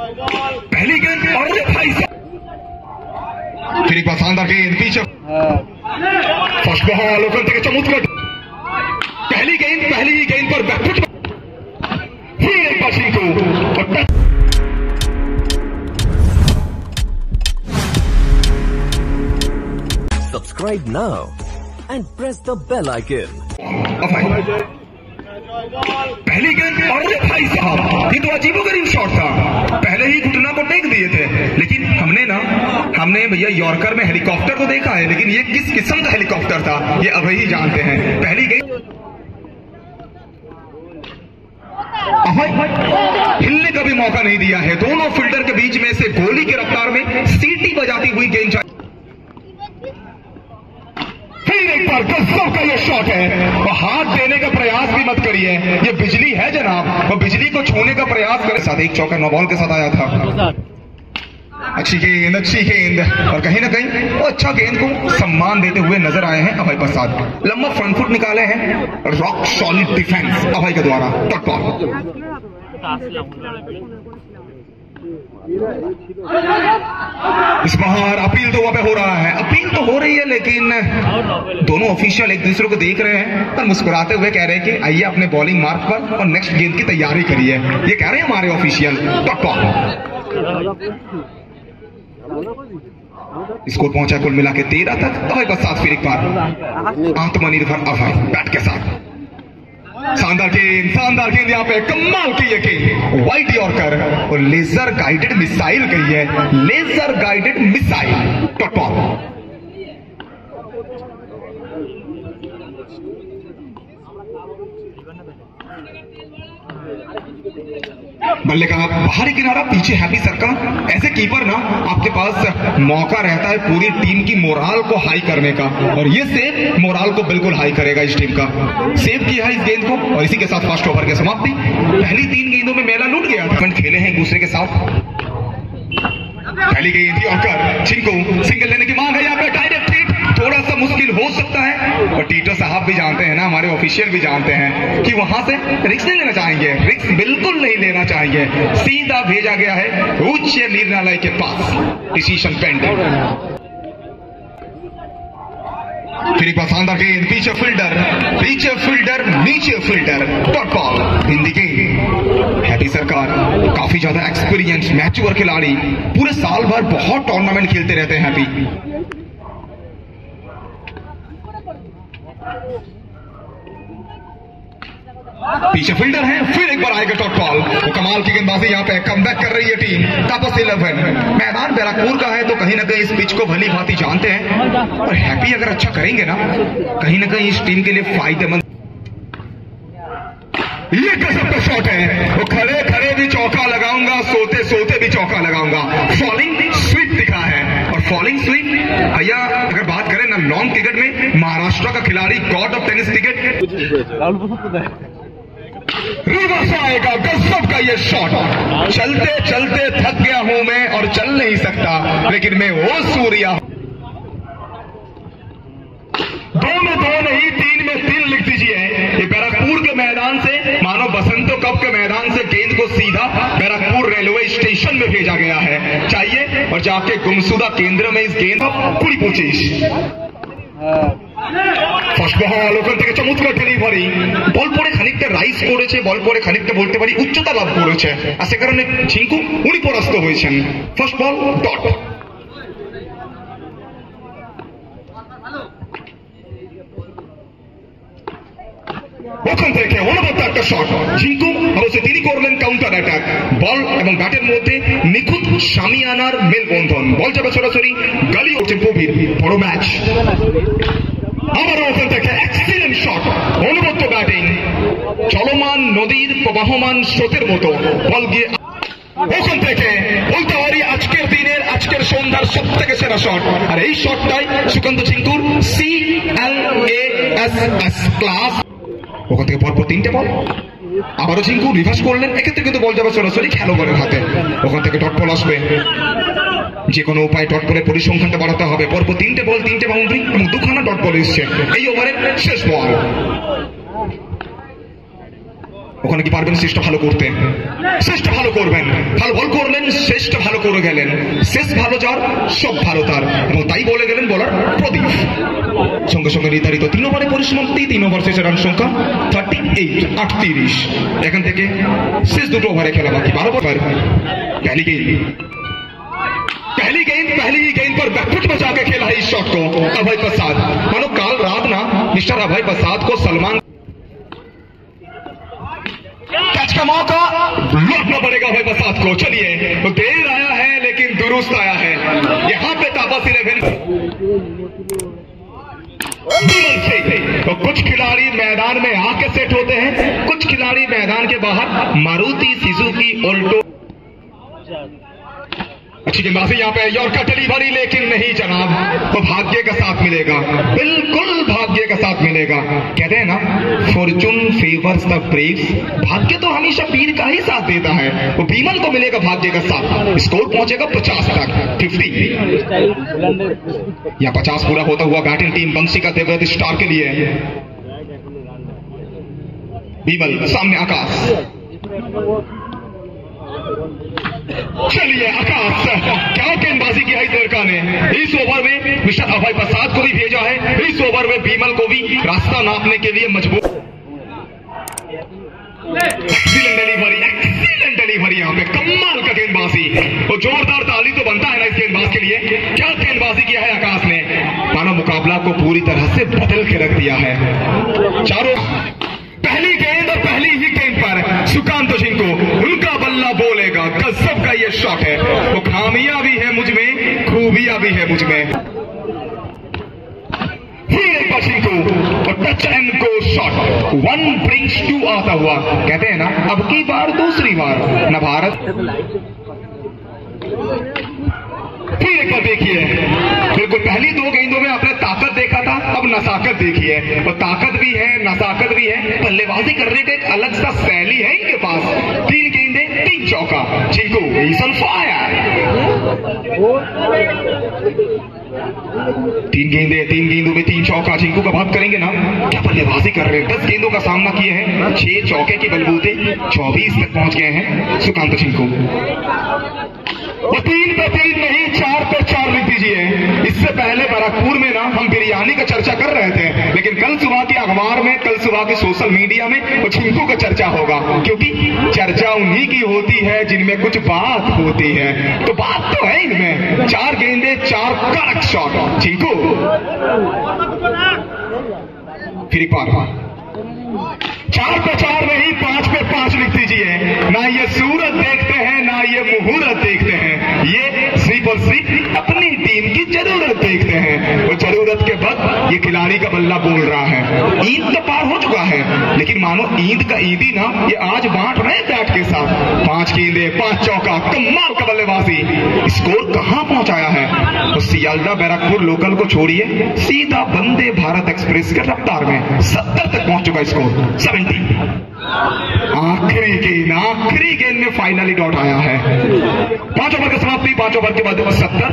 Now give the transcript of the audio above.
पहली गेंद और भाई फिर एक बार शानदार गेंद पीछे फर्स्ट बॉल ओपन থেকে চমৎকার पहली ही गेंद पर बैकफुट फिर एक बार Chinku Subscribe now and press the bell icon. पहली गेंद और भाई साहब ये तो अजीबोगरीब शॉट था। पहले ही घुटना को टेक दिए थे, लेकिन हमने भैया यॉर्कर में हेलीकॉप्टर तो देखा है, लेकिन ये किस किस्म का हेलीकॉप्टर था ये अब ही जानते हैं। पहली गेंद हिलने का भी मौका नहीं दिया है, दोनों फील्डर के बीच में से गोली की रफ्तार में सीटी बजाती हुई गेंद फिर एक बार गजब का ये शॉट है और हाथ देने का प्रयास भी मत करिए, ये बिजली है जनाब, वो बिजली को छूने का प्रयास करे। साथ एक चौका 9 बॉल के साथ आया था। अच्छी गेंद और कहीं ना कहीं वो अच्छा गेंद को सम्मान देते हुए नजर आए हैं अभय प्रसाद। लंबा फ्रंट फुट निकाले हैं, रॉक सॉलिड डिफेंस अभय के द्वारा। टॉप बॉल इस बार अपील तो वहां पे हो रहा है, अपील तो हो रही है, लेकिन दोनं ऑफिशियल एक दूसरे को देख रहे हैं और मुस्कुराते हुए कह रहे हैं कि आइए अपने बॉलिंग मार्क पर और नेक्स्ट गेंद की तैयारी करिए, ये कह रहे हैं हमारे ऑफिशियल। टॉप बॉल स्कोर पहुंचा कुल मिला के 13 तक। अभय के साथ फिर एक बार आत्मनिर्भर अभय बैट के साथ शानदार गेंद यहाँ पे कमाल की ये गेंद वाइड यॉर्कर और लेजर गाइडेड मिसाइल गई है, laser guided missile. Top ball बल्ले का बाहरी किनारा पीछे हैप्पी सरकार। ऐसे कीपर ना आपके पास मौका रहता है पूरी टीम की मोराल को हाई करने का, और ये सेव मोराल को बिल्कुल हाई करेगा इस टीम का। सेव किया है इस गेंद को और इसी के साथ फर्स्ट ओवर की समाप्ति। पहली 3 गेंदों में मेला लूट गया था, खेले हैं एक दूसरे के साथ। पहली गेंद यॉर्कर चिंकू सिंगल लेने की मांग है यहाँ पे, डायरेक्ट हिट थोड़ा सा मुश्किल हो सकता है, और टीटो साहब भी जानते हैं ना, हमारे ऑफिशियल भी जानते हैं कि वहां से रिक्स नहीं लेना चाहेंगे, रिक्स बिल्कुल नहीं लेना चाहिए। सीधा भेजा गया है उच्च निर्णय के पास, डिसीजन पेंडिंग। फिर एक बार शानदार गेंद पीछे फील्डर नीचे फील्डर। डॉट बॉल हिंदी गेंद हैप्पी सरकार काफी ज्यादा एक्सपीरियंस मैच्योर खिलाड़ी, पूरे साल भर बहुत टूर्नामेंट खेलते रहते हैं हैप्पी। पीछे फील्डर है, फिर एक बार आएगा टॉप बॉल। वो कमाल की गेंदबाजी यहाँ पे कमबैक कर रही है टीम तापस 11। मैदान बैराकपुर का है तो कहीं ना कहीं इस पिच को भली भांति जानते हैं, और हैप्पी अगर अच्छा करेंगे ना कहीं इस टीम के लिए फायदेमंद। ये गजब का शॉट है, वो खड़े भी चौका लगाऊंगा, सोते भी चौका लगाऊंगा। फॉलिंग स्वीप दिखा है, और फॉलिंग स्वीप भैया अगर बात करें ना लॉन्ग क्रिकेट में महाराष्ट्र का खिलाड़ी God of tennis cricket reverse आएगा। गजब का ये शॉट, चलते थक गया हूं मैं और चल नहीं सकता, लेकिन मैं वो सूर्या। दोनों ही 3 में 3 लिख दीजिए। ये बैराकपुर के मैदान से मानो बसंतो कप के मैदान से गेंद को सीधा बैराकपुर रेलवे स्टेशन में भेजा गया है। चाहिए और जाके गुमशुदा केंद्र में इस गेंद पूरी पूछिश। ফার্স্ট বল ওখান থেকে চমৎকার ডেলিভারি, বল পরে খানিকটা রাইজ করেছে, বল পরে খানিকটা বলতে পারি উচ্চতা লাভ করেছে, আর সে কারণে ঝিঙ্কু উনি পরাস্ত হয়েছেন। First ball dot. ওখান থেকে অনবদ্য একটা শট, ঝিঙ্কু অবশ্য তিনি করলেন কাউন্টার অ্যাটাক। বল এবং ব্যাটের মধ্যে নিখুঁত শামিয়ানার মেলবন্ধন, বল যাবে সরাসরি গালি হচ্ছে গভীর বড় ম্যাচ। আবারও ওখান থেকে এক্সিলেন্ট শট, অনবদ্য ব্যাটিং, চলমান নদীর প্রবাহমান স্রোতের মতো বল গিয়ে ওখান থেকে বলতে পারি আজকের সন্ধ্যার সব থেকে সেরা শট। আর এই শটটাই সুকান্ত ঝিঙ্কুর CLASS ক্লাস। ওখান থেকে পরপর 3টে বল, আবারও ঝিঙ্কু রিভার্স করলেন, এক্ষেত্রে কিন্তু বল যাবে সরাসরি খেলোয়াড়ের হাতে। ওখান থেকে ডট বল আসবে, যে কোনো উপায় ডট বলের পরিসংখ্যানটা বাড়াতে হবে। পরপর 3টে বল, 3টে বাউন্ডারি এবং 2খানা ডট বল এসছে এই ওভারের শেষ বল। ওখানে কি পারবেন চেষ্টা ভালো করতে? চেষ্টা ভালো করবেন, ভালো বল করলেন, চেষ্টা ভালো করে গেলেন। শেষ ভালো যার সব ভালো তার, এবং তাই বলে গেলেন বলার প্রদীপ। সঙ্গে সঙ্গে নির্ধারিত 3 ওভারে পরিসমাপ্তি, 3 ওভার শেষে রান সংখ্যা 38। এখান থেকে শেষ 2 ওভারে খেলা বাকি 12 ওভার। पहली गेंद पहली ही गेंद पर बैकफुट बचा के खेला है इस शॉट को अभय प्रसाद। मानो काल रात ना मिस्टर अभय प्रसाद को सलमान कैच का मौका लौटना पड़ेगा अभय प्रसाद को। चलिए तो देर आया है लेकिन दुरुस्त आया है। यहां पे तापस 11 से तो कुछ खिलाड़ी मैदान में आके सेट होते हैं, कुछ खिलाड़ी मैदान के बाहर। मारुति सुजुकी ऑल्टो अच्छी गेंदबाजी यहाँ पे यॉर्कर डिलीवरी, लेकिन नहीं जनाब, तो भाग्य का साथ मिलेगा, बिल्कुल भाग्य का साथ मिलेगा। कहते हैं ना फॉर्चून फेवर्स द ब्रेव्स, भाग्य तो हमेशा वीर का ही साथ देता है। तो बीमल को मिलेगा भाग्य का साथ। स्कोर पहुंचेगा 50 तक 50। यहाँ 50 पूरा होता हुआ बैटिंग टीम बंसी का देवव्रत स्टार के लिए। बीमल सामने आकाश, चलिए आकाश क्या गेंदबाजी की है इस लड़का ने। इस ओवर में मिस्टर अभय प्रसाद को भी भेजा है, इस ओवर में बीमल को भी रास्ता नापने के लिए मजबूर। एक्सीलेंट डिलीवरी यहाँ पे, कमाल का गेंदबाजी। तो जोरदार ताली तो बनता है ना इस गेंदबाज के लिए। क्या गेंदबाजी किया है आकाश ने, मानो मुकाबला को पूरी तरह से बदल के रख दिया है। चारों पहली गेंद और पहली ही गेंद पर सुकांत जिनको उनका बल्ला बोलेगा गजब का ये शॉट है। वो खामियां भी है मुझ में, खूबियां भी है मुझ में। फिर एक बार जिनको और touch and go shot, 1 brings 2 आता हुआ। कहते हैं ना अब की बार दूसरी बार न भारत। फिर एक बार देखिए, बिल्कुल पहली 2 गेंदों में आपने ताकत देखा था, अब नसाकत देखिए। और ताकत भी है, नसाकत भी है, बल्लेबाजी करने का एक अलग सा शैली है इनके पास। 3 गेंदें 3 चौका, चिंकू इज ऑन फायर। 3 गेंदों में 3 चौका, चिंकू का बात करेंगे ना, क्या बल्लेबाजी कर रहे हैं। 10 गेंदों का सामना किए हैं, 6 चौके के बलबूते 24 तक पहुंच गए हैं सुकांत चिंकू। वो 3 पे 3 नहीं, 4 पे 4 लिख दीजिए। इससे पहले बैरकपुर में ना हम बिरयानी का चर्चा कर रहे थे, लेकिन कल सुबह के अखबार में, कल सुबह के सोशल मीडिया में वो चिंकू का चर्चा होगा, क्योंकि चर्चा उन्हीं की होती है जिनमें कुछ बात होती है। तो बात तो है इनमें। 4 गेंदे 4 कड़क शॉट चिंकू। फिर एक बार 4 पे 4 नहीं, 5 पे 5 लिख दीजिए। ना ये सूरत देखते हैं, ना ये मुहूर्त देखते हैं, ये सिर्फ और सिर्फ अपनी टीम की जरूरत देखते हैं। वो जरूरत के वक्त ये खिलाड़ी का बल्ला बोल रहा है। ईद तो पार हो चुका है, लेकिन मानो ईद का ईदी ना ये आज बांट रहे हैं बैट के साथ। 5 गेंदे 5 चौका, कमाल का बल्लेबाजी। स्कोर कहां पहुंचाया है, तो सियालदा बैरकपुर लोकल को छोड़िए, सीधा वंदे भारत एक्सप्रेस के रफ्तार में 70 तक पहुंच चुका स्कोर 70। आखिरी गेंद में फाइनली डॉट आया है। 5 ओवर की समाप्ति, 5 ओवर के बाद 70।